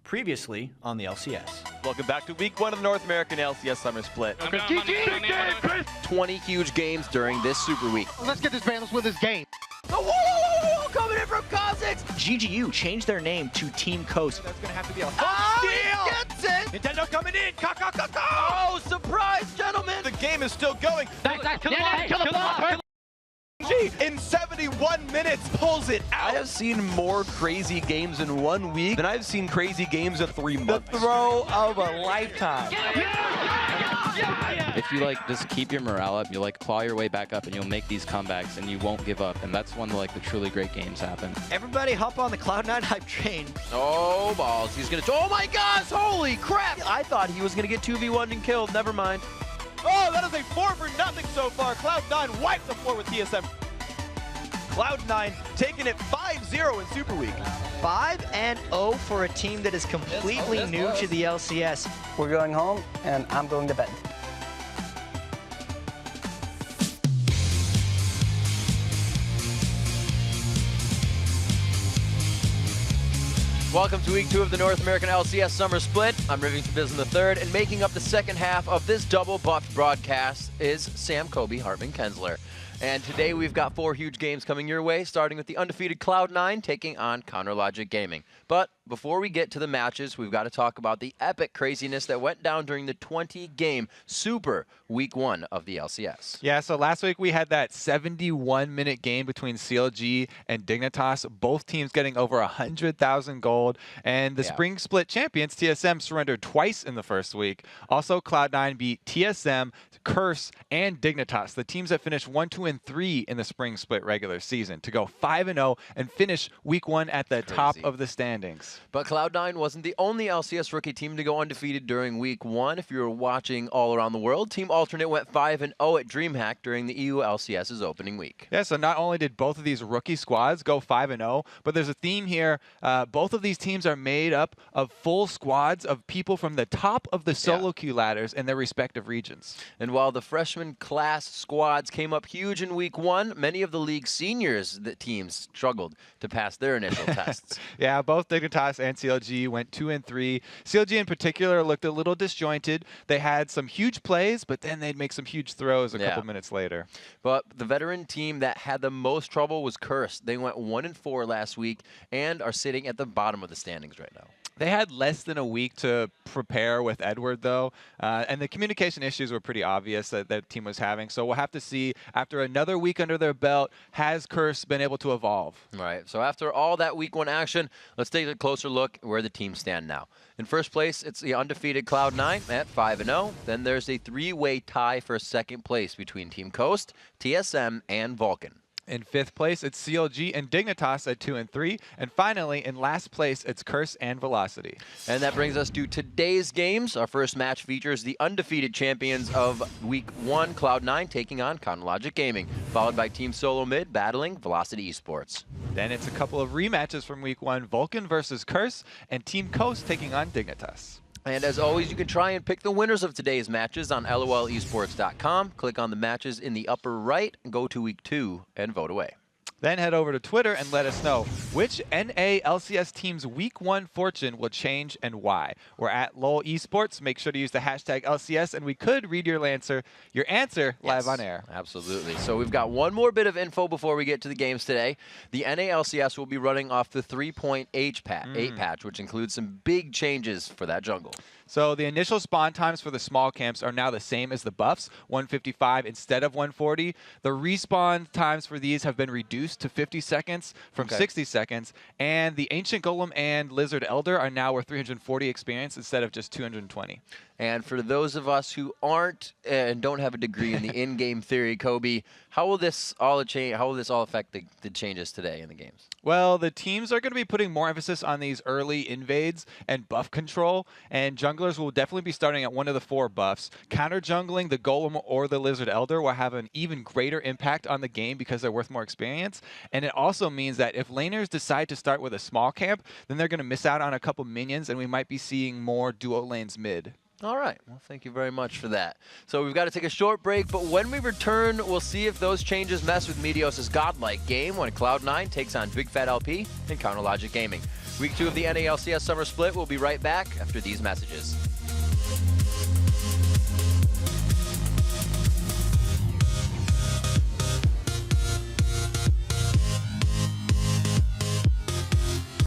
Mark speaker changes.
Speaker 1: Previously on the LCS.
Speaker 2: Welcome back to week 1 of the North American LCS Summer Split. 20 huge games during this Super Week.
Speaker 3: Let's get this man. Let's win this game.
Speaker 2: Whoa, coming in from Kha'Zix!
Speaker 1: GGU changed their name to Team Coast.
Speaker 2: That's going to have to be a
Speaker 3: He gets it.
Speaker 2: Nintendo coming in! Oh, surprise, gentlemen! The game is still going.
Speaker 3: Kill the ball.
Speaker 2: In 71 minutes, pulls it out. I have seen more crazy games in 1 week than I've seen crazy games in 3 months.
Speaker 4: The throw of a lifetime.
Speaker 5: If you just keep your morale up, you'll claw your way back up and you'll make these comebacks and you won't give up. And that's when the truly great games happen.
Speaker 1: Everybody hop on the Cloud9 hype train.
Speaker 2: Oh, balls. He's going to... Oh, my gosh. Holy crap.
Speaker 4: I thought he was going to get 2v1 and killed. Never mind.
Speaker 2: Oh, that is a 4-0 so far. Cloud9 wiped the floor with TSM. Cloud9 taking it 5-0 in Super Week.
Speaker 1: 5-0 for a team that is completely new to the LCS.
Speaker 6: We're going home, and I'm going to bed.
Speaker 4: Welcome to week 2 of the North American LCS Summer Split. I'm Rivington Bism III, and making up the second half of this double buffed broadcast is Sam Kobe Hartman Kensler. And today we've got 4 huge games coming your way, starting with the undefeated Cloud9 taking on CounterLogic Gaming. But before we get to the matches, we've got to talk about the epic craziness that went down during the 20-game Super Week 1 of the LCS.
Speaker 7: Yeah, so last week we had that 71-minute game between CLG and Dignitas, both teams getting over 100,000 gold. And the Spring Split champions, TSM, surrendered twice in the first week. Also, Cloud9 beat TSM, Curse, and Dignitas, the teams that finished 1, 2, and 3 in the Spring Split regular season, to go 5-0 and finish Week 1 at the top of the standings.
Speaker 4: But Cloud9 wasn't the only LCS rookie team to go undefeated during Week 1. If you were watching all around the world, Team Alternate went 5-0 at DreamHack during the EU LCS's opening week.
Speaker 7: Yeah, so not only did both of these rookie squads go 5-0, but there's a theme here. Both of these teams are made up of full squads of people from the top of the solo queue ladders in their respective regions.
Speaker 4: And while the freshman class squads came up huge in Week 1, many of the league's seniors teams struggled to pass their initial tests.
Speaker 7: Yeah, both Dignitas and CLG went 2 and 3. CLG in particular looked a little disjointed. They had some huge plays, but then they'd make some huge throws a couple minutes later.
Speaker 4: But the veteran team that had the most trouble was Cursed. They went 1 and 4 last week and are sitting at the bottom of the standings right now.
Speaker 7: They had less than a week to prepare with Edward, though, and the communication issues were pretty obvious that that team was having. So we'll have to see, after another week under their belt, has Curse been able to evolve?
Speaker 4: Right. So after all that Week 1 action, let's take a closer look where the teams stand now. In first place, it's the undefeated Cloud9 at 5-0. Then there's a 3-way tie for second place between Team Coast, TSM, and Vulcan.
Speaker 7: In 5th place, it's CLG and Dignitas at 2 and 3. And finally, in last place, it's Curse and Velocity.
Speaker 4: And that brings us to today's games. Our first match features the undefeated champions of Week 1, Cloud9, taking on CounterLogic Gaming, followed by Team Solo Mid battling Velocity Esports.
Speaker 7: Then it's a couple of rematches from Week 1, Vulcan versus Curse, and Team Coast taking on Dignitas.
Speaker 4: And as always, you can try and pick the winners of today's matches on lolesports.com. Click on the matches in the upper right, and go to Week 2 and vote away.
Speaker 7: Then head over to Twitter and let us know which NA LCS team's Week 1 fortune will change and why. We're at LOL Esports. Make sure to use the hashtag LCS, and we could read your answer live on air.
Speaker 4: Absolutely. So we've got one more bit of info before we get to the games today. The NA LCS will be running off the 3.8 patch, which includes some big changes for that jungle.
Speaker 7: So the initial spawn times for the small camps are now the same as the buffs, 155 instead of 140. The respawn times for these have been reduced to 50 seconds from 60 seconds. And the Ancient Golem and Lizard Elder are now worth 340 experience instead of just 220.
Speaker 4: And for those of us who aren't and don't have a degree in the in-game theory, Kobe, how will this all affect the changes today in the games?
Speaker 7: Well, the teams are going to be putting more emphasis on these early invades and buff control, and junglers will definitely be starting at one of the 4 buffs. Counter jungling the Golem or the Lizard Elder will have an even greater impact on the game because they're worth more experience. And it also means that if laners decide to start with a small camp, then they're going to miss out on a couple minions, and we might be seeing more duo lanes mid.
Speaker 4: All right. Well, thank you very much for that. So we've got to take a short break, but when we return, we'll see if those changes mess with Meteos' godlike game when Cloud9 takes on Big Fat LP and CounterLogic Gaming. Week 2 of the NALCS Summer Split. We'll be right back after these messages.